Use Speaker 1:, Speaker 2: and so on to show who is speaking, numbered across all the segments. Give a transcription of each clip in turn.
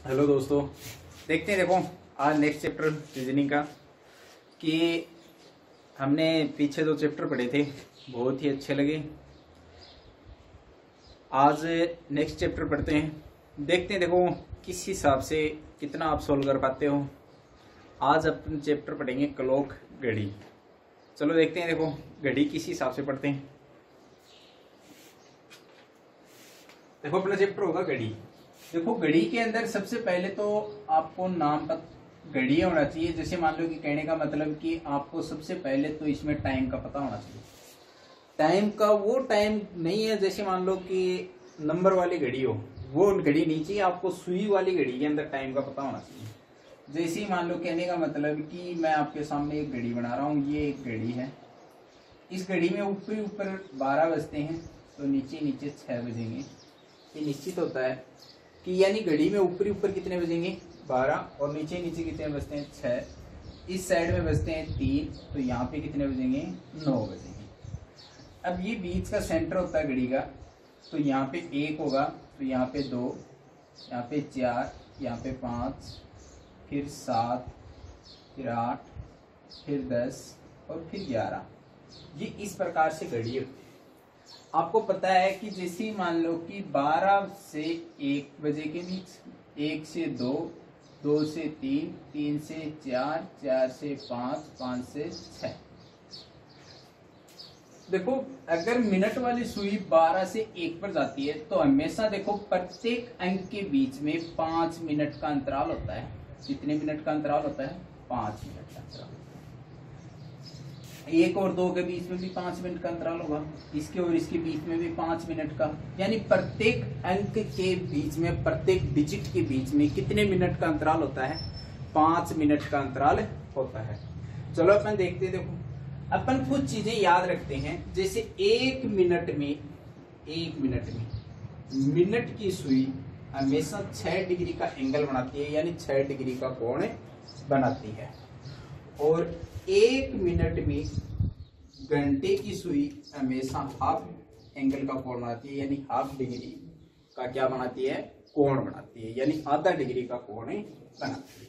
Speaker 1: Hello दोस्तों, देखते हैं। देखो आज नेक्स्ट चैप्टर रीजनिंग का कि हमने पीछे 2 चैप्टर पढ़े थे, बहुत ही अच्छे लगे। आज नेक्स्ट चैप्टर पढ़ते हैं, देखते हैं देखो किस हिसाब से कितना आप सोल्व कर पाते हो। आज अपन चैप्टर पढ़ेंगे क्लॉक, घड़ी। चलो देखते हैं देखो घड़ी किस हिसाब से पढ़ते हैं। देखो अपना चैप्टर होगा घड़ी। देखो घड़ी के अंदर सबसे पहले तो आपको नाम का घड़ी होना चाहिए। जैसे मान लो कि कहने का मतलब कि आपको सबसे पहले तो इसमें टाइम का पता होना चाहिए। टाइम का वो टाइम नहीं है जैसे मान लो कि नंबर वाली घड़ी हो, वो घड़ी नहीं चाहिए आपको, सुई वाली घड़ी के अंदर टाइम का पता होना चाहिए। जैसे ही मान लो कहने का मतलब कि मैं आपके सामने एक घड़ी बना रहा हूँ, ये एक घड़ी है। इस घड़ी में ऊपर ऊपर 12 बजते हैं तो नीचे नीचे 6 बजेंगे। ये निश्चित होता है कि यानी घड़ी में ऊपर ऊपर कितने बजेंगे 12 और नीचे नीचे कितने बजते हैं 6। इस साइड में बजते हैं 3 तो यहाँ पे कितने बजेंगे 9 बजेंगे। अब ये बीच का सेंटर होता है घड़ी का, तो यहाँ पे 1 होगा, तो यहाँ पे 2, यहाँ पे 4, यहाँ पे 5, फिर 7, फिर 8, फिर 10 और फिर 11। ये इस प्रकार से घड़ी होती है। आपको पता है कि जैसे ही मान लो कि 12 से 1 बजे के बीच, 1 से 2, 2 से 3, 3 से 4, 4 से 5, 5 से 6। देखो अगर मिनट वाली सुई 12 से 1 पर जाती है तो हमेशा देखो प्रत्येक अंक के बीच में 5 मिनट का अंतराल होता है। कितने मिनट का अंतराल होता है? 5 मिनट का अंतराल। 1 और 2 के बीच में भी 5 मिनट का अंतराल होगा, इसके और इसके बीच में भी 5 मिनट का। यानी प्रत्येक अंक के बीच में, प्रत्येक डिजिट के बीच में कितने मिनट का अंतराल होता है? 5 मिनट का अंतराल होता है। चलो अपन देखते हैं। देखो अपन कुछ चीजें याद रखते हैं। जैसे 1 मिनट में मिनट की सुई हमेशा 6 डिग्री का एंगल बनाती है, यानी 6 डिग्री का कोण बनाती है। और 1 मिनट में घंटे की सुई हमेशा हाफ एंगल का कोण बनाती है, यानी हाफ डिग्री का क्या बनाती है? कोण बनाती है, यानी आधा डिग्री का कोण बनाती है।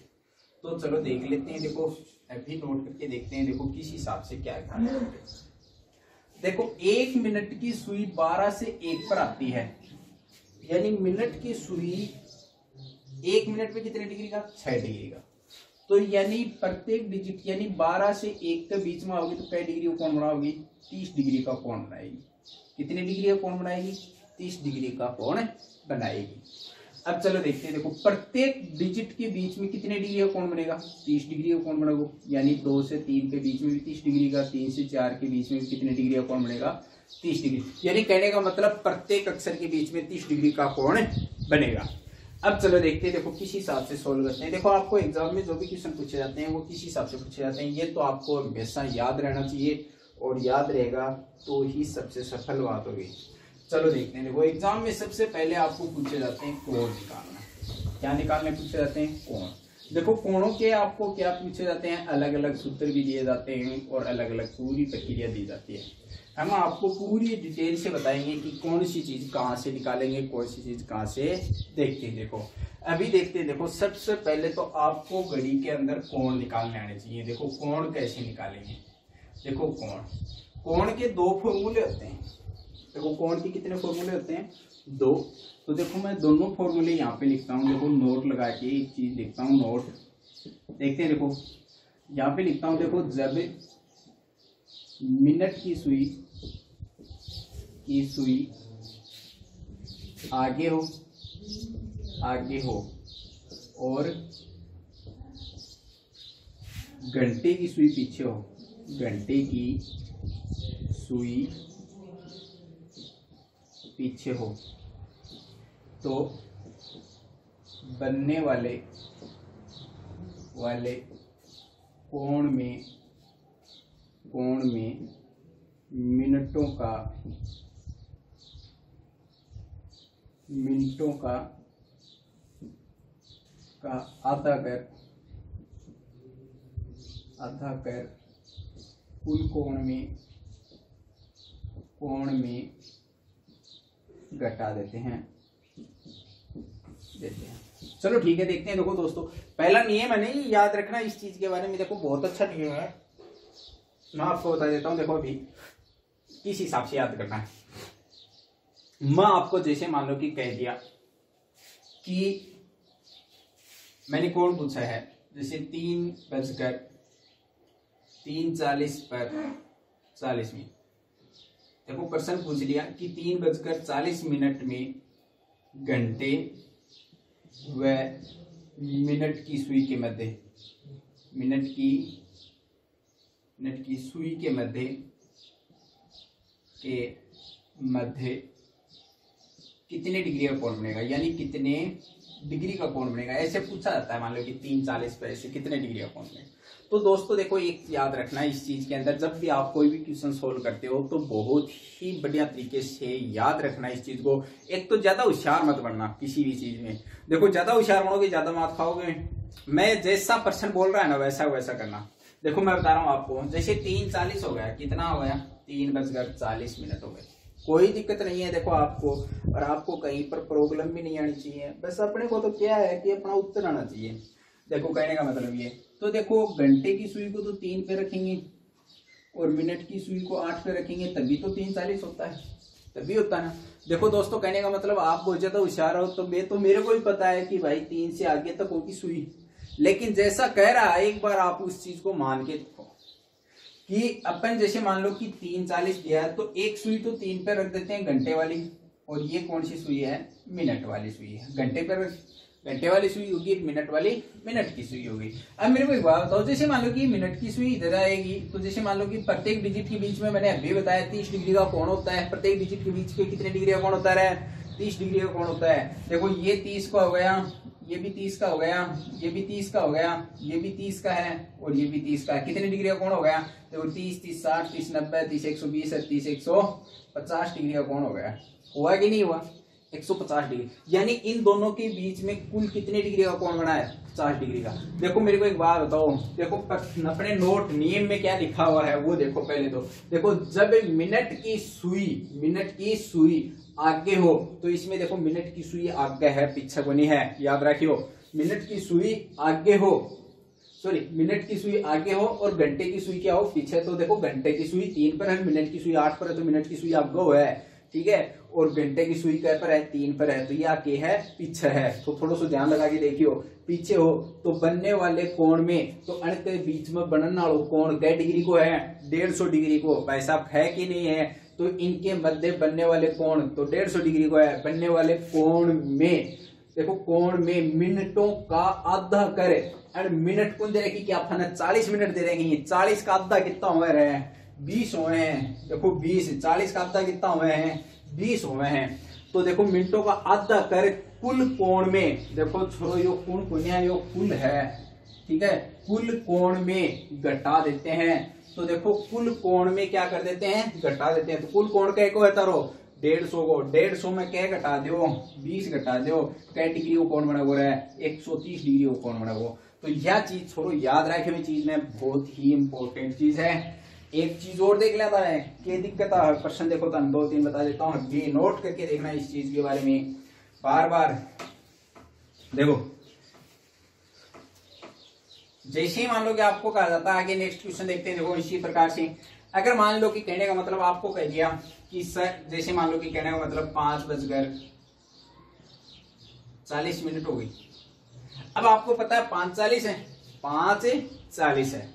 Speaker 1: तो चलो देख लेते हैं। देखो अभी नोट करके देखते हैं। देखो किस हिसाब से क्या है। देखो 1 मिनट की सुई 12 से 1 पर आती है, यानी मिनट की सुई 1 मिनट में कितने डिग्री का? 6 डिग्री का। तो यानी प्रत्येक डिजिट यानी 12 से 1 के बीच में आओगी तो कै डिग्री का कोण बनाओगी? 30 डिग्री का कोण बनाएगी। कितने डिग्री का कोण बनाएगी? 30 डिग्री का कोण बनाएगी। अब चलो देखते हैं। देखो प्रत्येक डिजिट के बीच में कितने डिग्री का कोण बनेगा? 30 डिग्री का कोण बनेगा। यानी 2 से 3 के बीच में भी 30 डिग्री का, 3 से 4 के बीच में भी कितने डिग्री का कोण बनेगा? 30 डिग्री। यानी कहने का मतलब प्रत्येक अक्षर के बीच में 30 डिग्री का कोण बनेगा। अब चलो देखते हैं। देखो किस हिसाब से सोल्व करते हैं। देखो आपको एग्जाम में जो भी क्वेश्चन पूछे जाते हैं वो किस हिसाब से पूछे जाते हैं, ये तो आपको हमेशा याद रहना चाहिए, और याद रहेगा तो ही सबसे सफल बात होगी। चलो देखते हैं। देखो एग्जाम में सबसे पहले आपको पूछे जाते हैं कोण निकालना। क्या निकालने पूछे जाते हैं? कोण। देखो कोणों के आपको क्या पूछे जाते हैं? अलग अलग सूत्र भी दिए जाते हैं और अलग अलग पूरी प्रक्रिया दी जाती है। हम आपको पूरी डिटेल से बताएंगे कि कौन सी चीज कहाँ से निकालेंगे, कौन सी चीज कहाँ से देखते हैं। देखो अभी देखते हैं। देखो सबसे पहले तो आपको घड़ी के अंदर कोण निकालने आने चाहिए। देखो कोण कैसे निकालेंगे? देखो कोण के 2 फॉर्मूले होते हैं। देखो कोण के कितने फॉर्मूले होते हैं? 2। तो देखो मैं दोनों फॉर्मूले यहाँ पे लिखता हूँ। देखो नोट लगा के एक चीज लिखता हूँ, नोट। देखते हैं। देखो यहाँ पे लिखता हूँ। देखो जब मिनट की सुई आगे हो और घंटे की सुई पीछे हो, घंटे की सुई पीछे हो, तो बनने वाले कोण में मिनटों का आधा कर कुल कोण में घटा देते हैं। देते हैं। चलो ठीक है, देखते हैं। देखो दोस्तों, पहला नियम है नहीं याद रखना इस चीज के बारे में, देखो बहुत अच्छा नियम है, मैं आपको बता देता हूं। देखो अभी किस हिसाब से याद करना है। मैं आपको जैसे मान लो कि कह दिया कि मैंने कोड पूछा है, जैसे 3:40 पर 40 मिनट। देखो प्रश्न पूछ लिया कि 3:40 में घंटे व मिनट की सुई के मध्य, मिनट की सुई के मध्य कितने डिग्री का कोण बनेगा, यानी कितने डिग्री का कोण बनेगा, ऐसे पूछा जाता है। मान लो कि 3:40 पर ऐसे कितने डिग्री का कोण बनेगा। तो दोस्तों देखो एक याद रखना इस चीज के अंदर, जब भी आप कोई भी क्वेश्चन सोल्व करते हो तो बहुत ही बढ़िया तरीके से याद रखना इस चीज को। एक तो ज्यादा होशियार मत बनना किसी भी चीज में। देखो ज्यादा होशियार बनोगे ज्यादा मार्क्स खाओगे। मैं जैसा पर्सन बोल रहा है ना वैसा करना। देखो मैं बता रहा हूँ आपको, जैसे 3:40 हो गया, कितना हो गया 3:40 मिनट हो गए, कोई दिक्कत नहीं है। देखो आपको, और आपको कहीं पर प्रॉब्लम भी नहीं आनी चाहिए। बस अपने को तो क्या है कि अपना उत्तर आना चाहिए। देखो कहने का मतलब ये, तो देखो घंटे की सुई को तो 3 पे रखेंगे और मिनट की सुई को 8 पे रखेंगे, तभी तो 3:40 होता है, तभी होता है ना। देखो दोस्तों कहने का मतलब आप बहुत ज्यादा होशियार हो, तो मेरे को भी पता है कि भाई 3 से आगे तक होगी सुई, लेकिन जैसा कह रहा है एक बार आप उस चीज को मान के देखो कि अपन जैसे मान लो कि 3:40 दिया है, तो एक सुई तो 3 पे रख देते हैं घंटे वाली, और ये कौन सी सुई है, मिनट वाली सुई है। घंटे वाली सुई होगी, मिनट वाली मिनट की सुई होगी। अब मेरे को एक बात बताओ, जैसे मान लो कि मिनट की सुई इधर आएगी, तो जैसे मान लो कि प्रत्येक डिजिट के बीच में मैंने अभी बताया 30 डिग्री का कोण होता है। प्रत्येक डिजिट के बीच में कितने डिग्री का कोण होता है, 30 डिग्री का कोण होता है। देखो ये 30 का हो गया, ये भी 30 का हो गया, ये भी 30 का हो गया, ये भी 30 का है, और ये भी 30 का है। कितने डिग्री का कोण हो गया, देखो 30, 30, 60, 30, 90, 30, 120, 30, 150 डिग्री का कोण हो गया। हुआ कि नहीं हुआ, 150 डिग्री। यानी इन दोनों के बीच में कुल कितने डिग्री का कोण बना है, 50 डिग्री का। देखो मेरे को एक बात बताओ, देखो अपने नोट नियम में क्या लिखा हुआ है वो देखो। पहले तो देखो, जब मिनट की सुई आगे हो, तो इसमें देखो मिनट की सुई आगे है, पीछे को नहीं है, याद रखियो। मिनट की सुई आगे हो, मिनट की सुई आगे हो और घंटे की सुई क्या हो, पीछे। तो देखो घंटे की सुई 3 पर है, मिनट की सुई 8 पर है, तो मिनट की सुई आगे हो है, ठीक है। और घंटे की सुई क्या पर है, 3 पर है, तो ये आगे है, पीछे है। तो थोड़ा सा ध्यान लगा के देखियो, पीछे हो तो बनने वाले कोण में, तो अण के बीच में बनने वाला कोण कै डिग्री को है, 150 डिग्री को। भाई साहब है कि नहीं है, तो इनके मध्य बनने वाले कोण तो 150 डिग्री को है। बनने वाले कोण में देखो, कोण में मिनटों का आधा करे, और मिनट कौन दे रखी, क्या अपन 40 मिनट दे रहे हैं। 40 का आधा कितना हुए रहे, 20 हुए हैं। देखो 20, 40 का आधा कितना हुए हैं, 20 हुए हैं। तो देखो मिनटों का आधा कर कुल कोण में, देखो छोड़ो यो कोण पुण्या, यो कुल है, ठीक है, कुल कोण में घटा देते हैं। तो देखो कुल कोण में क्या कर देते हैं, घटा देते हैं। तो कुल कोण का एक होता रहो 150 को, 150 में क्या घटा दो, 20 घटा दो, कै डिग्री को कोण बना हुआ है, 130 डिग्री को कोण बना हुआ। तो यह चीज छोड़ो, याद रखे हुई चीज में बहुत ही इंपॉर्टेंट चीज है। एक चीज और देख लेता है क्या दिक्कत है, प्रश्न देखो तो 2-3 बता देता हूँ, ये नोट करके देखना इस चीज के बारे में बार बार। देखो जैसे ही मान लो कि आपको कहा जाता है, आगे नेक्स्ट क्वेश्चन देखते हैं। देखो इसी प्रकार से अगर मान लो कि कहने का मतलब आपको कह दिया कि सर, जैसे मान लो कि कहने का मतलब 5:40 मिनट हो गई। अब आपको पता है 5:40 है, 5:40 है,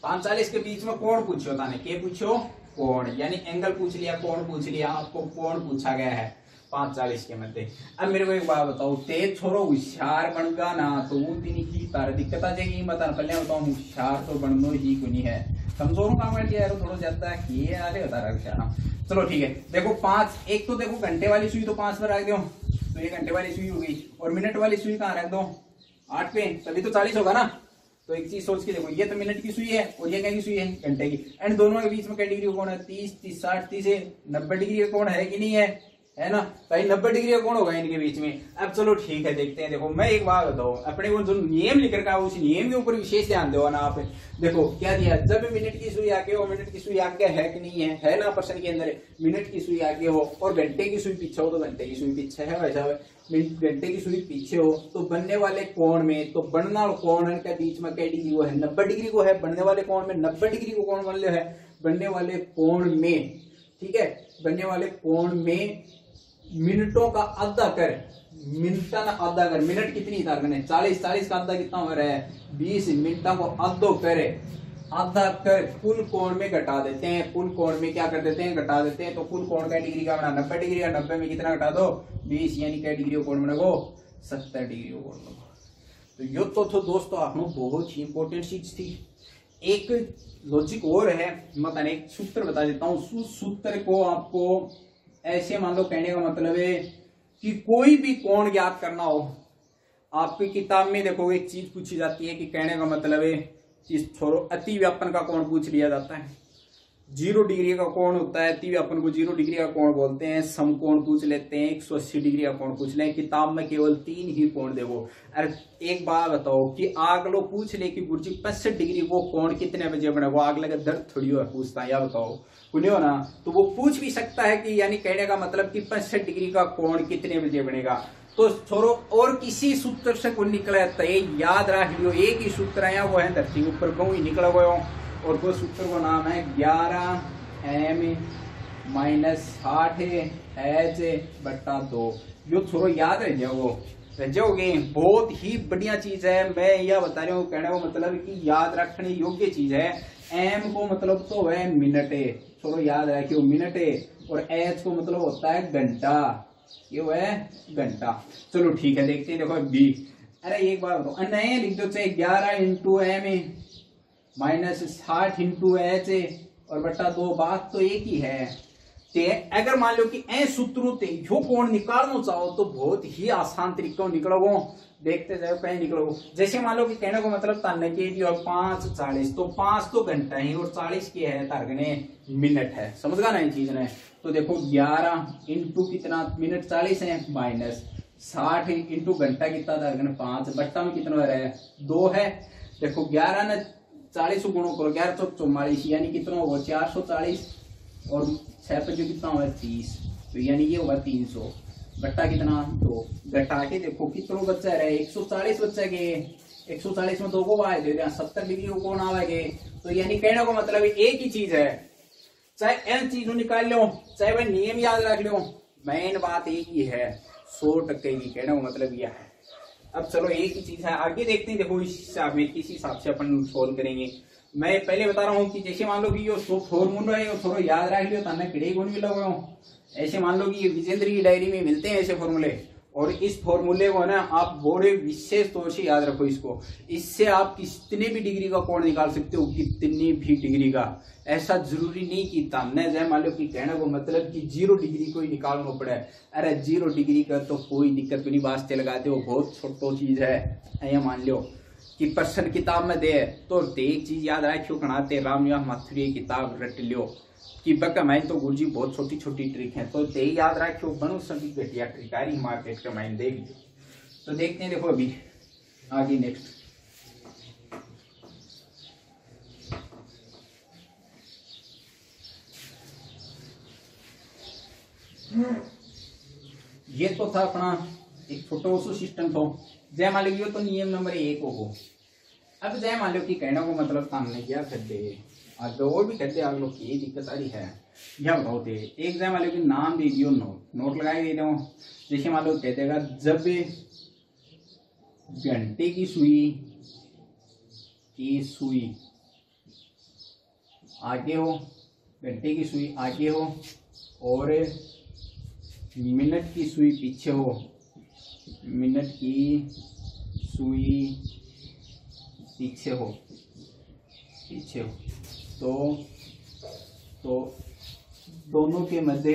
Speaker 1: 5:40 के बीच में कोण पूछो था ने, क्या पूछो, कोण, यानी एंगल पूछ लिया, कोण पूछ लिया, आपको कोण पूछा गया है 5:40 के मध्य। अब मेरे को एक बात बताओ, तेज छोरो होशियार बनगा ना तो वो दिन की तार दिक्कत आ जाएगी। बता पहले बताओ, होशियार तो बननो ही को नहीं है, कमजोर काम कर लिया थोड़ा ज्यादा ये अरे बता रहा होशियार। चलो ठीक है, देखो 5, एक तो देखो घंटे वाली सुई तो 5 पर रख दो, तो ये घंटे वाली सुई हो गई, और मिनट वाली सुई कहाँ रख दो, 8 पे, तभी तो 40 होगा ना। तो एक चीज सोच के देखो, ये तो मिनट की सुई है और ये क्या की सुई है, घंटे की। एंड दोनों के बीच में क्या डिग्री का कोण है, 30, 30, 60, 30 90 डिग्री का कोण है कि नहीं है, है ना। भाई 90 डिग्री का कोण होगा इनके बीच में। अब चलो ठीक है, देखते हैं। देखो मैं एक बात बताऊं, अपने को जो नियम लिख रखा है उस नियम के ऊपर विशेष ध्यान दो ना आप। देखो क्या दिया, जब मिनट की सुई आगे हो, मिनट की सुई आगे है कि नहीं है ना प्रश्न के अंदर, मिनट की सुई आगे हो और घंटे की सुई पीछे हो तो घंटे की सुई पीछे है, वैसा घंटे की सुई पीछे हो तो बनने वाले कोण में, तो बनना और कोण के बीच में क्या डिग्री वो है, 90 डिग्री को है। बनने वाले कोण में 90 डिग्री को कोण बन है, बनने वाले कोण में, ठीक है, बनने वाले कोण में मिनटों का आधा कर, मिनटा ना आधा कर, मिनट कितनी था 40, 40 का आधा कितना हो रहा है 20, मिनटों को आधो करे, आधा कर कुल कोण में घटा देते हैं। कुल कोण में क्या कर देते हैं, घटा देते हैं। तो कुल कोण का डिग्री का बना 90 डिग्री का, 90 में कितना घटा दो 20, यानी क्या डिग्री कोण बनेगो 70 डिग्री कोण बनेगो। तो यो तो दोस्तों आप बहुत ही इंपॉर्टेंट चीज थी। एक लॉजिक और है, मतलब एक सूत्र बता देता हूं। उस सूत्र को आपको ऐसे मान लो, कहने का मतलब है कि कोई भी कोण ज्ञात करना हो, आपकी किताब में देखो एक चीज पूछी जाती है कि कहने का मतलब है कि छोड़ो अति व्यापन का कोण पूछ लिया जाता है। 0 डिग्री का कोण होता है, अति व्यापन को 0 डिग्री का कोण बोलते हैं। समकोण पूछ लेते हैं, 180 डिग्री का कोण पूछ लें। किताब में केवल 3 ही कोण देखो। अरे एक बात बताओ कि आगलो पूछ ले कि गुरुजी 65 डिग्री वो कोण कितने बजे बने, वो आगले का दर्द थोड़ी हो पूछता है, या बताओ सुनियो ना। तो वो पूछ भी सकता है कि यानी कहने का मतलब कि 65 डिग्री का कोण कितने बजे बनेगा। तो छोड़ो और किसी सूत्र से कोई निकला है तो याद रख लियो, एक ही सूत्र है, वो है धरती ऊपर को ही निकला गया, और वो सूत्र का नाम है 11m - 60h/2। यो छोड़ो याद रह जाओगे, बहुत ही बढ़िया चीज है। मैं यह बता रहा हूँ, कहने का मतलब कि याद रखने योग्य चीज है। एम को मतलब तो है मिनट है, छोड़ो याद रखियो मिनट है, और एच को मतलब होता है घंटा, ये है घंटा। चलो ठीक है, देखते हैं। देखो बी, अरे एक बार बताओ, नए लिख दो चाहे 11 × m - 60 × h और बट्टा 2, बात तो एक ही है। ते अगर मान लो कि ए सूत्रों ते यो कोण निकालना चाहो तो बहुत ही आसान तरीका निकलोगो। देखते जाओ कहीं निकलोगो। जैसे मान लो कि कहने को मतलब ताने के 5:40, तो 5 तो घंटा ही और 40 की है तारगने मिनट है, समझ गया ना ये चीज ने। तो देखो 11 × कितना मिनट 40 है, माइनस 60 × घंटा कितना तारगने 5, बट्टा में कितना हो रहा है 2 है। देखो 11 ने 40 को गुणो करो, 11 × 44 यानी कितना होगा 440, और 6 पे जो कितना हुआ 30, तो यानी ये होगा 300, बट्टा कितना 2, घटा के देखो कितना बच्चा रहे 140 बच्चा के, 140 में 2 को आए दे 70 डिग्री को कौन आवेगे। तो यानी कहने को मतलब एक ही चीज है, चाहे एन चीज निकाल लो चाहे वह नियम याद रख लो, मेन बात एक ही है 100% की, कहने को मतलब यह है। अब चलो एक ही चीज है, आगे देखते हैं। देखो इस हिसाब में किस हिसाब से अपन सोल्व करेंगे। मैं पहले बता रहा हूँ कि जैसे मान लो कि ये फॉर्मूला है थोड़ा याद रख लियो, ताने किड़े गुण भी लगे हो। ऐसे मान लो कि ये विजेंद्र की डायरी में मिलते हैं ऐसे फॉर्मूले, और इस फॉर्मूले को ना आप बड़े विशेष तौर से याद रखो इसको। इससे आप कितने भी डिग्री का कोण निकाल सकते हो, कितनी भी डिग्री का। ऐसा जरूरी नहीं कि ताने जाए मान लो कि कहने को मतलब कि 0 डिग्री को ही निकालना पड़े। अरे 0 डिग्री का तो कोई दिक्कत नहीं, वास्ते लगाते हो, बहुत छोटो चीज है। ये मान लो कि प्रश्न किताब में दे तो एक चीज याद रखियो, कनाते रामया माथुरी किताब रट लियो कि बक माइन तो गुरुजी बहुत छोटी छोटी ट्रिक है, तो ते याद रखियो, बनो सभी घटिया ट्रिकारी मार्केट का माइन देख लियो। तो देखते हैं, देखो अभी आगे नेक्स्ट। ये तो था अपना एक छोटो सो सिस्टम तो जय मान लो तो नियम नंबर 1 हो। अब जय मान लो कि कहने को मतलब सामने क्या करते आगे और भी करते आगे लोग की दिक्कत आ रही है, यह बताओ थे। एक जय मान लो कि नाम दे दियो, नोट लगाए दे दो। जैसे मान लो कह देगा जब घंटे की सुई आगे हो, घंटे की सुई आगे हो और मिनट की सुई पीछे हो, मिनट की सुई पीछे हो, तो दोनों के मध्य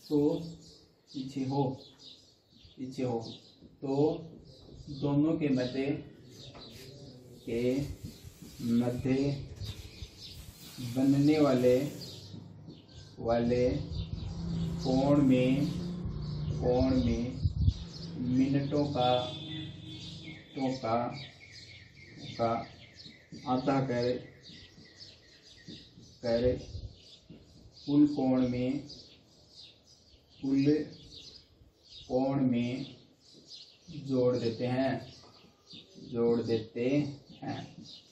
Speaker 1: तो पीछे हो तो दोनों के मध्य बनने वाले कोण में मिनटों का आधा करे कुल कोण में जोड़ देते हैं।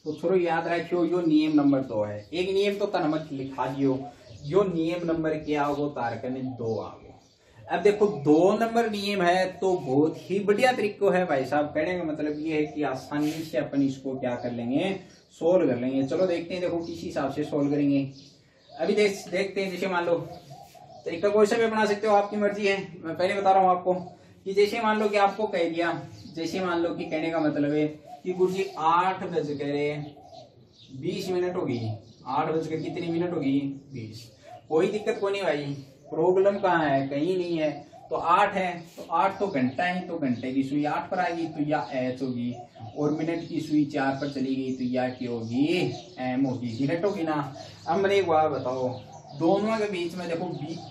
Speaker 1: तो थोड़ा याद रखियो, यो नियम नंबर 2 है। एक नियम तो तनमत लिखा दियो, यो नियम नंबर क्या होगो तारकने 2 आगो। अब देखो 2 नंबर नियम है तो बहुत ही बढ़िया तरीका है भाई साहब। कहने का मतलब ये है कि आसानी से अपन इसको क्या कर लेंगे, सोल्व कर लेंगे। चलो देखते हैं, देखो किस हिसाब से सोल्व करेंगे। अभी देखते हैं। जैसे मान लो तरीका कोई सा भी बना सकते हो, आपकी मर्जी है। मैं पहले बता रहा हूँ आपको कि जैसे मान लो कि आपको कह दिया, जैसे मान लो कि कहने का मतलब है कि गुरुजी 8:20 होगी। 8 बजकर कितनी मिनट होगी, 20। कोई दिक्कत को नहीं भाई, प्रॉब्लम कहाँ है, कहीं नहीं है। तो 8 है तो 8 तो घंटा है, तो घंटे की सुई 8 पर आएगी तो या एच होगी, और मिनट की सुई 4 पर चली गई तो या क्या होगी, एम होगी, मिनट होगी ना। अब मेरे एक बात बताओ, दोनों के बीच में देखो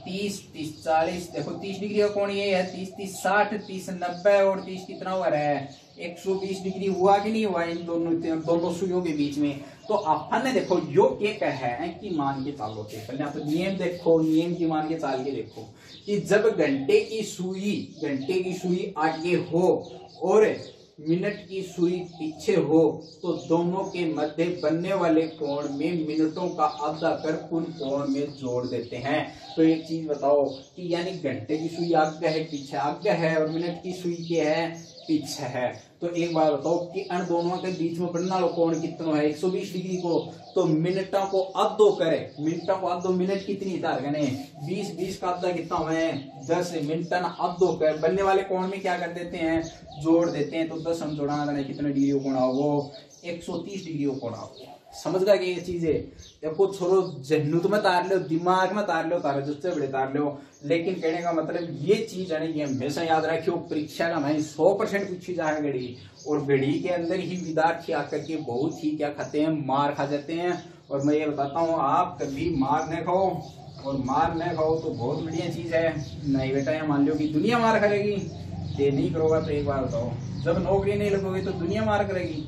Speaker 1: 30, 30, 40, देखो 30 डिग्री का कोण ये है, 30, 30, 60, 30, 90 और 30 कितना हुआ है, 120 डिग्री हुआ कि नहीं हुआ इन दोनों सुइयों के बीच में। तो अपन ने देखो यो ये कह है कि मान के चालो थे, पहले आप नियम देखो, नियम की मान के चाल के देखो कि जब घंटे की सुई आगे हो और मिनट की सुई पीछे हो तो दोनों के मध्य बनने वाले कोण में मिनटों का आधा कर कुल कोण में जोड़ देते हैं। तो एक चीज बताओ कि यानी घंटे की सुई आगे है, पीछे आगे है, और मिनट की सुई क्या है, पीछे है। तो एक बार बताओ कि इन दोनों के बीच में बनने वाला कोण कितना है, 120 डिग्री को। तो मिनटों को आधो करे, मिनटों को आधो, मिनट कितनी तार गने 20, 20 का आधा कितना हुआ है 10, मिनटन आधो कर बनने वाले कोण में क्या कर देते हैं, जोड़ देते हैं। तो 10 हम जोड़ाना कितने डिग्री को कोण आओ, 130 डिग्री को कोण आओ। समझ गया कि ये चीज है। देखो छोड़ो, जहनुत में तार लो, दिमाग में तार लो, तार जिससे बड़े तार लो, लेकिन कहने का मतलब ये चीज है ना, ये हमेशा याद रखियो। परीक्षा का भाई 100% पूछी जाए घड़ी, और घड़ी के अंदर ही विद्यार्थी आकर के बहुत ही क्या खाते हैं, मार खा जाते हैं। और मैं ये बताता हूँ, आप कभी मार न खाओ, और मार न खाओ तो बहुत बढ़िया चीज है। नहीं बेटा, ये मान लो कि दुनिया मार करेगी, ये नहीं करोगा तो एक बार बताओ, जब नौकरी नहीं लगोगी तो दुनिया मार करेगी।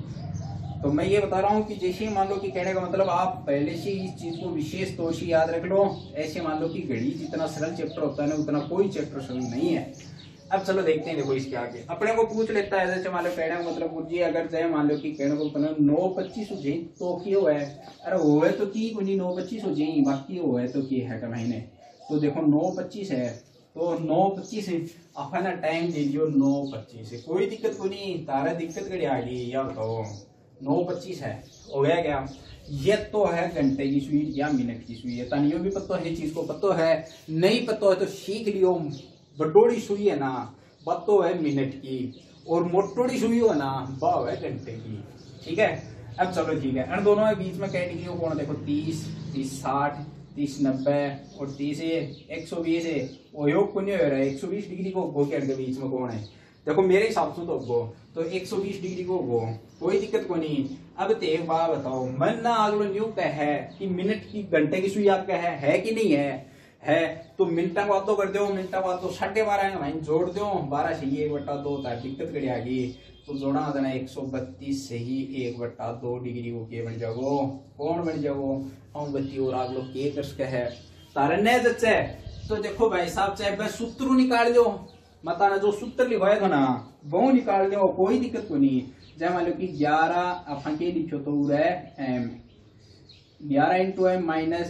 Speaker 1: तो मैं ये बता रहा हूँ कि जैसे ही मान लो कि कहने का मतलब आप पहले से इस चीज को विशेष तौर से याद रख लो। ऐसे मान लो कि घड़ी जितना सरल चैप्टर होता है ना, उतना कोई चैप्टर सरल नहीं है। अब चलो देखते हैं, देखो इसके आगे अपने को पूछ लेता है। जैसे मान लो कहने का मतलब जी अगर चाहे मान लो कि कहने को 9:25 हो जाए तो क्यों है, अरे वो है तो की 9:25 हो जाए, बाकी वो है तो की है महीने। तो देखो 9:25 है तो 9:25 अपना टाइम दे दियो 9:25 है, कोई दिक्कत को नहीं, तारा दिक्कत कड़ी आ गई या बताओ 9:25 है, हो गया क्या। ये तो है घंटे की सुई या मिनट की सुई है, तनियो भी पता है, चीज को पता है, नहीं पता है तो सीख लियो। बडोड़ी सुई है ना, पतो है मिनट की, और मोटोड़ी सुई है ना, बाव है घंटे की। ठीक है, अब चलो ठीक है, इन दोनों के बीच में कैटेगरी कौन देखो 30, 30, 60, 30, 90 और 30 120 है। वो योग पुण्य हो रहा है 120 डिग्री को गो के बीच में कौन है, देखो मेरे हिसाब से तो गो तो 120 डिग्री को गो, कोई दिक्कत को नहीं। अब तो एक बात बताओ, मन ना अगलो न्यू है कि मिनट की घंटे की सुई आपका है कि नहीं है तो मिनटा को आधो कर दो, मिनटा को आधो 12.5 भाई जोड़ दो, 12 से 1/2 दिक्कत कड़ी आ गई तो जोड़ा देना 132 से ही 1/2 डिग्री को के बन जाओ, कौन बन जाओ हम बत्ती और आग लोग के कर सके है तारने जच्चे। तो देखो भाई साहब चाहे बस सूत्र निकाल दो, मताना जो सूत्र लिखवाएगा ना वो निकाल दो, कोई दिक्कत को नहीं। जय मान लो कि 11 अपन के लिखो तो M 11 into M minus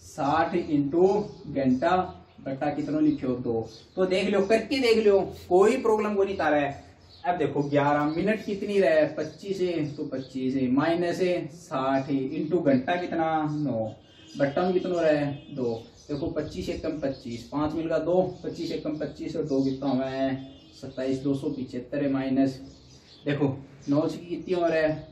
Speaker 1: 60 into घंटा बटा कितना लिखो 2, तो देख लो करके देख लो, कोई प्रॉब्लम को नहीं तारा है। अब देखो 11 मिनट कितनी रहे 25 है तो 25 है माइनस 60 इंटू घंटा कितना 9 बट्टा में कितना रहे 2, देखो 25 एकम 25 5 मिल का 2, 25 एकम 25 और 2 कितना हुआ है 27, 275 माइनस देखो 9 की कितनी हो रहा है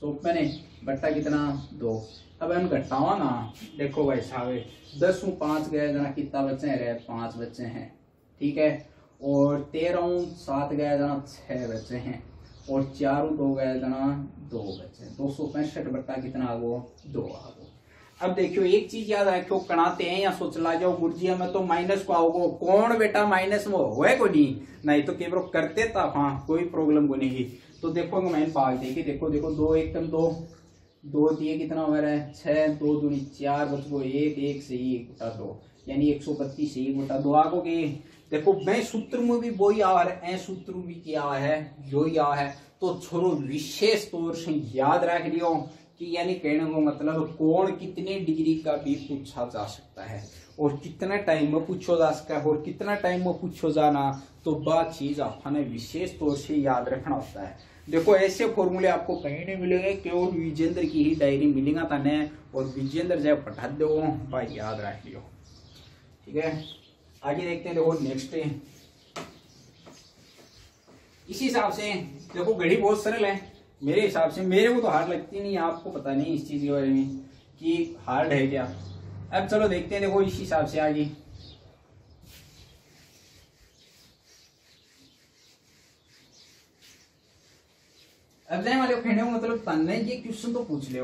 Speaker 1: 100 बट्टा कितना 2। अब हम घटावा ना, देखो भाई साहब 10 5 गए जना कितना बच्चे रहे 5 बच्चे हैं, ठीक है, और 13 7 गए जना 6 बच्चे हैं, और 4 2 गए जना 2 बच्चे, 265 बट्टा कितना आ गो 2 आ गो। अब देखियो एक चीज याद रखियो, कणाते हैं या सोच ला जाओ गुरुजी हमें तो माइनस को आओगे, कौन बेटा माइनस में हुए को नहीं तो केवल करते था, हाँ कोई प्रॉब्लम को नहीं। तो देखो मैंने भाग देखे, देखो देखो 2 1 दो, 2 दिए कितना हो रहा है 6, 2 दूनी 4 बच गो 1, 1 से 1 बटा 2 यानी 132 से 1 बटा 2 आगोगे। देखो मैं सूत्र में भी वही आ रहा है, सूत्र भी क्या है जो ही आ है। तो छोरो विशेष तौर से याद रख लियो कि यानी कहने को मतलब कोण कितने डिग्री का भी पूछा जा सकता है और कितना टाइम में पूछो जा सकता है और कितना टाइम में पूछो जाना, तो बात चीज आपने विशेष तौर से याद रखना होता है। देखो ऐसे फॉर्मूले आपको कहीं नहीं मिलेंगे, केवल विजेंद्र की ही डायरी मिलेगा तने, और विजेंद्र जब पढ़ा दो भाई याद रख लियो, ठीक है। आगे देखते हैं, देखो नेक्स्ट इसी हिसाब से देखो घड़ी बहुत सरल है मेरे हिसाब से, मेरे को तो हार्ड लगती नहीं, आपको पता नहीं इस चीज के बारे में कि हार्ड है क्या। अब चलो देखते हैं, देखो इस हिसाब से आगे अब जाए वाले कहने को मतलब तन्ने ये क्वेश्चन तो पूछ ले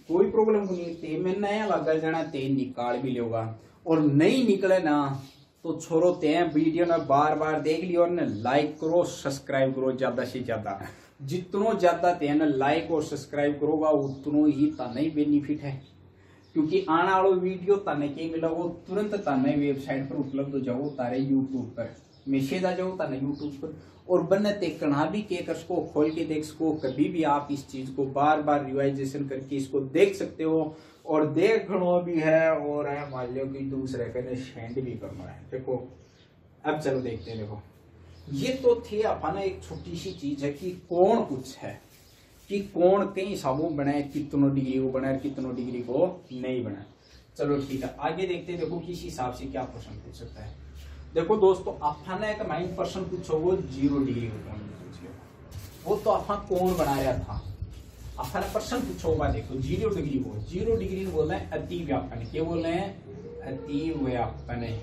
Speaker 1: कोई प्रॉब्लम नहीं, ते में नया लगा जाना ते निकाल भी लेगा, और नहीं निकले ना तो छोड़ो ते वीडियो ना बार बार देख लियो और लाइक करो सब्सक्राइब करो, ज्यादा से ज्यादा जितनो ज्यादा ते लाइक और सब्सक्राइब करोगा उतनो ही तने बेनिफिट है, क्योंकि आने वाला वीडियो तने के मिला वो तुरंत तने वेबसाइट पर उपलब्ध हो जाओ, तारे यूट्यूब पर मैसेज आ जाओ तने यूट्यूब पर, और बन्ने देखना भी के कर सको खोल के देख सको, कभी भी आप इस चीज को बार बार रिवाइजेशन करके इसको देख सकते हो, और देखना भी है और मान लो कि दूसरे के सेंड भी करना है। देखो अब चलो देखते हैं, देखो ये तो थी अपना एक छोटी सी चीज है कि कौन कुछ है कि कौन कई हिसाबों बनाए, कितनों डिग्री को बनाए कितनों डिग्री को नहीं बनाए। चलो ठीक है आगे देखते हैं, देखो किस हिसाब से क्या प्रश्न पूछ सकता है। देखो दोस्तों अपना एक माइंड प्रश्न पूछो वो 0 डिग्री को कौन पूछेगा, वो तो अपना कौन बना रहा था, अपना प्रश्न पूछो होगा। देखो 0 डिग्री को, 0 डिग्री बोल रहे हैं अति व्यापन, क्या बोल रहे हैं अति व्यापन है,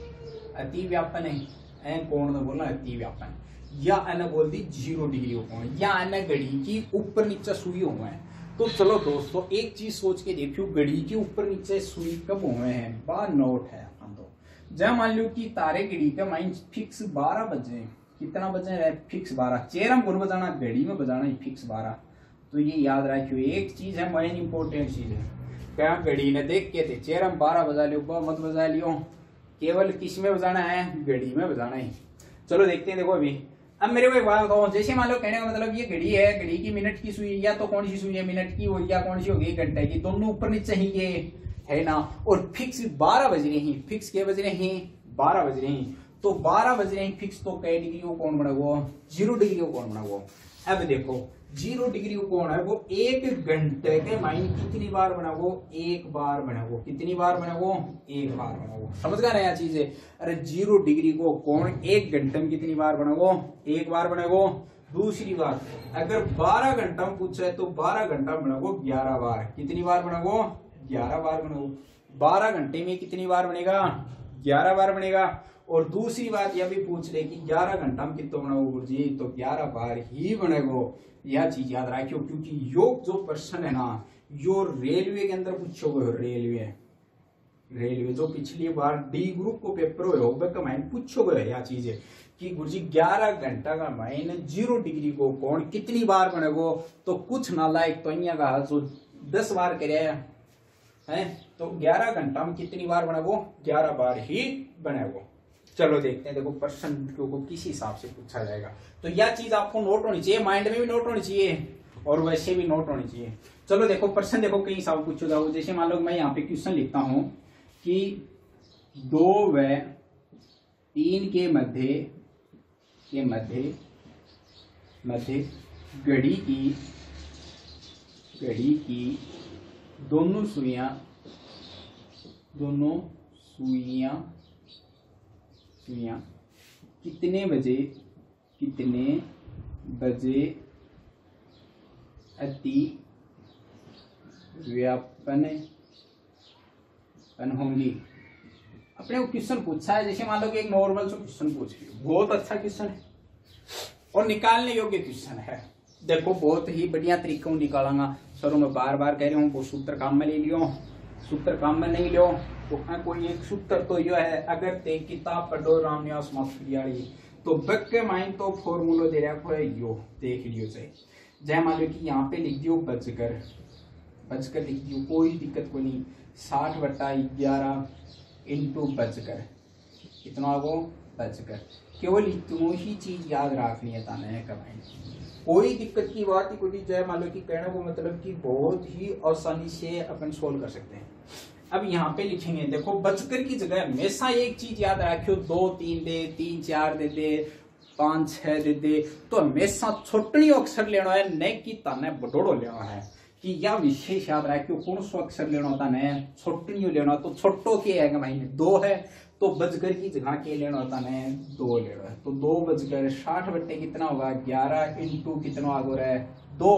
Speaker 1: अति व्यापन है कौन बोलना अति व्यापन, या अन्य बोल दी 0 डिग्री को कौन, या अन्य घड़ी की ऊपर नीचे सुई हुए हैं। तो चलो दोस्तों एक चीज सोच के देखियो, घड़ी के ऊपर नीचे सुई कब हुए हैं, बार नोट है जब मान लो कि तारे घड़ी का माइंड फिक्स 12 बजे, कितना बजे है फिक्स 12, चेरम गुण बजाना घड़ी में बजाना ही फिक्स 12। तो ये याद रखियो एक चीज है मेन इंपॉर्टेंट चीज है, क्या घड़ी ने देख के थे चेरम 12 बजा लियो मत बजा लियो, केवल किस में बजाना है घड़ी में बजाना है। चलो देखते हैं, देखो अभी अब मेरे को एक बात बताओ, जैसे मान लो कहने का मतलब ये घड़ी है, घड़ी की मिनट की सुई या तो कौन सी सुई है मिनट की हो या कौन सी होगी घंटे की, दोनों ऊपर नीचे ही ये है ना, और फिक्स 12 बज रहे हैं, फिक्स के बज रहे हैं 12 बज रहे हैं, तो 12 बज रहे हैं फिक्स, तो कई डिग्री को कौन बना वो 0 डिग्री को कौन बना वो। अब देखो 0 डिग्री को कौन है वो 1 घंटे के माइंड कितनी बार बना वो 1 बार बना वो, कितनी बार बना वो 1 बार बना वो, समझ गया नया चीज है। अरे 0 डिग्री को कौन 1 घंटे में कितनी बार बना वो 1 बार बना वो। दूसरी बात अगर 12 घंटा में पूछा है तो 12 घंटा बना वो 11 बार, कितनी बार बना वो 11 बार बना वो। 12 घंटे में कितनी बार बनेगा 11 बार बनेगा। और दूसरी बात यह भी पूछ ले कि 11 घंटा में कितना बना वो गुरुजी, तो 11 बार ही बनेगा। यह चीज याद रखियो, क्योंकि योग जो प्रश्न है ना यो रेलवे के अंदर पूछो गए, रेलवे जो पिछली बार डी ग्रुप को पेपर हो माइन पूछो गए यह चीज है कि गुरुजी 11 घंटा का माइन 0 डिग्री को कौन कितनी बार बनेगो, तो कुछ नालायक तो यहाँ का जो 10 बार करे है, तो 11 घंटा में कितनी बार बनेगो 11 बार ही बनेगो। चलो देखते हैं, देखो प्रश्न को किस हिसाब से पूछा जाएगा। तो यह चीज आपको नोट होनी चाहिए, माइंड में भी नोट होनी चाहिए और वैसे भी नोट होनी चाहिए। चलो देखो प्रश्न देखो कई हिसाब पूछो जाओ। जैसे मान लो मैं यहाँ पे क्वेश्चन लिखता हूं कि 2 व 3 के मध्य घड़ी की दोनों सुइयां कितने बजे अति व्यापन होंगी। अपने को क्वेश्चन पूछा है, जैसे मान लो कि एक नॉर्मल सा क्वेश्चन पूछ लियो, बहुत अच्छा क्वेश्चन है और निकालने योग्य क्वेश्चन है। देखो बहुत ही बढ़िया तरीके से निकालांगा सर, मैं बार बार कह रहा हूँ वो सूत्र काम में ले लियो सूत्र काम में नहीं लो तो कोई एक सूत्र तो यह है, अगर ते किताब पढ़ो रामनिवास मास्टरियाली तो बक के माइंड तो फॉर्मूला दे रहा है यो देख लियो चाहिए। जय मान लो कि यहाँ पे लिख दियो बजकर लिख दियो, कोई दिक्कत को नहीं। 60/11 इंटू बजकर कितना वो बजकर, केवल इतनो ही चीज याद रखनी है ताने कमाई, कोई दिक्कत की बात ही कोई। जय मान लो कि कहने को मतलब कि बहुत ही आसानी से अपन सोल्व कर सकते हैं। अब यहाँ पे लिखेंगे, देखो बचकर की जगह हमेशा एक चीज याद रखियो, 2 3 दे, 3 4 दे दे, 5 6 दे दे, तो हमेशा छोटनी अक्षर लेना है, न कि ताने बड़ोड़ो लेना है। कि यह विशेष याद रखियो कौन सा अक्षर लेना होता है, छोटनी लेना। तो छोटो के है भाई 2 है, तो बजकर की जगह के लेना होता है 2 लेना है। तो 2 बजकर 60 बट्टे कितना होगा 11 इंटू कितना आगो रहा है 2,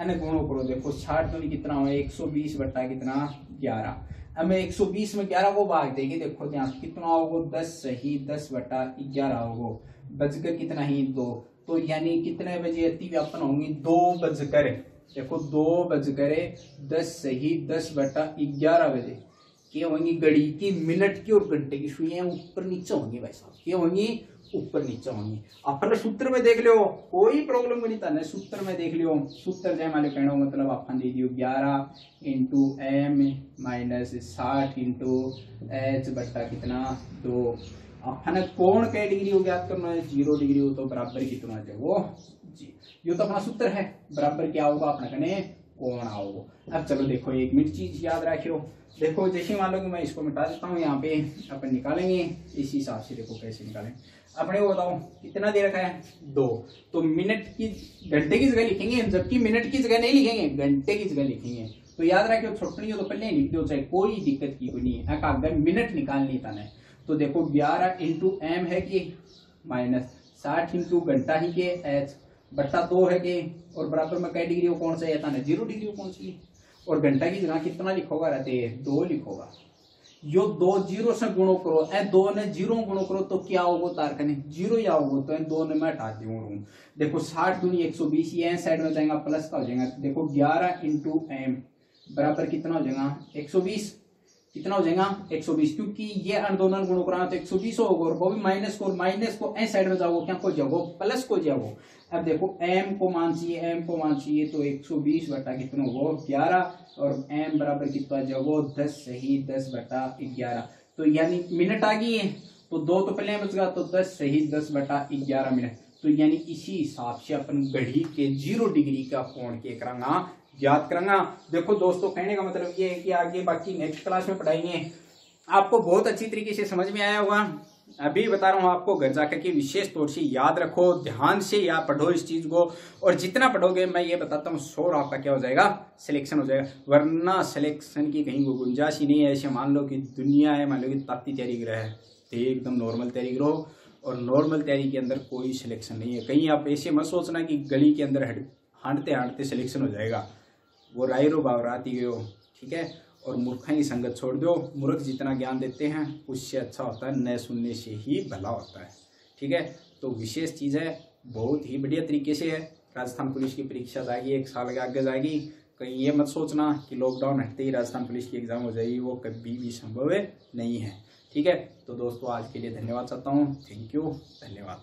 Speaker 1: एने गुणो करो। देखो 60 दूनी कितना हुआ 120 बट्टा कितना 11। अब मैं 120 में 11 को भाग देगी, देखो ध्यान कितना होगा 10 सही 10/11 होगा। बजकर कितना ही 2, तो यानी कितने बजे अति व्यापन होंगी 2 बजकर, देखो 2 बजकर 10 सही 10/11 बजे क्या होंगी, घड़ी की मिनट की और घंटे की सुइयां ऊपर नीचे होंगी भाई साहब, क्या होंगी ऊपर नीचे होंगी। अपन सूत्र में देख लियो, कोई प्रॉब्लम नहीं था, सूत्र में देख लियो। सूत्र जय मान लो कहना मतलब अपन दे दियो 11 into M minus 60 into H बट्टा कितना 2। अपन कोण के डिग्री हो ज्ञात करना है, 0 डिग्री हो तो बराबर कितना है वो जी। ये तो अपना सूत्र है, बराबर क्या होगा अपना कहने कोण आओगे। अब चलो देखो एक मिनट चीज याद रखियो, देखो जैसे मान लो कि मैं इसको मिटा देता हूँ, यहाँ पे अपन निकालेंगे इस हिसाब से। देखो कैसे निकालें, अपने को बताओ कितना दे रखा है 2, तो मिनट की घंटे की जगह लिखेंगे, जबकि मिनट की जगह नहीं लिखेंगे, घंटे की जगह लिखेंगे। तो याद रखियो छोटनी हो तो पहले लिख दो, चाहे कोई दिक्कत की कोई नहीं है। अगर मिनट निकालनी था ना, तो देखो 11 इंटू एम है कि माइनस 60 इंटू घंटा ही के एच बट्टा 2 है कि, और बराबर में कई डिग्री हो कौन सा है 0 डिग्री हो कौन सी, और घंटा की जगह कितना लिखोगा रहते 2 लिखोगा। यो 2 0 से गुणो करो, 2 ने 0 गुणो करो तो क्या होगा तारकने 0 या होगा, तो 2 ने मैं हटा दूं। देखो 60 दूनी 120, ये साइड में जाएगा प्लस का हो जाएगा। देखो 11 इंटू एम बराबर कितना हो जाएगा 120, कितना हो जाएगा 120, क्योंकि ये दोनों गुणों कराना तो 120 होगा, और वो भी माइनस को ए साइड में जाओ क्या को जाओ प्लस को जाओ। अब देखो m को मान चाहिए तो 120 बटा कितना होगा 11, और m बराबर कितना जाओ 10 सही 10/11। तो यानी मिनट आ गई है, तो 2 तो पहले बच गया, तो 10 सही 10/11 मिनट। तो यानी इसी हिसाब से अपन घड़ी के 0 डिग्री का कोण के करांगा याद करांगा। देखो दोस्तों कहने का मतलब ये है कि आगे बाकी नेक्स्ट क्लास में पढ़ाएंगे, आपको बहुत अच्छी तरीके से समझ में आया होगा। अभी बता रहा हूँ आपको, घर जाकर के विशेष तौर से याद रखो, ध्यान से या पढ़ो इस चीज को, और जितना पढ़ोगे मैं ये बताता हूँ 100 आपका क्या हो जाएगा सिलेक्शन हो जाएगा, वरना सिलेक्शन की कहीं गुंजाइश ही नहीं है। ऐसे मान लो कि दुनिया है, मान लो कि ताती तैयारी ग्रह है, तो एकदम नॉर्मल तैयारी करो, और नॉर्मल तैयारी के अंदर कोई सिलेक्शन नहीं है। कहीं आप ऐसे मत सोचना कि गली के अंदर हांटते सिलेक्शन हो जाएगा, वो रायरो भाव राती गयो, ठीक है। और मूर्खों की संगत छोड़ दो, मूर्ख जितना ज्ञान देते हैं उससे अच्छा होता है, न सुनने से ही भला होता है, ठीक है। तो विशेष चीज़ है, बहुत ही बढ़िया तरीके से है। राजस्थान पुलिस की परीक्षा जाएगी, 1 साल के आगे जाएगी, कहीं ये मत सोचना कि लॉकडाउन हटते ही राजस्थान पुलिस की एग्जाम हो जाएगी, वो कभी भी संभव नहीं है, ठीक है। तो दोस्तों आज के लिए धन्यवाद चाहता हूँ, थैंक यू, धन्यवाद।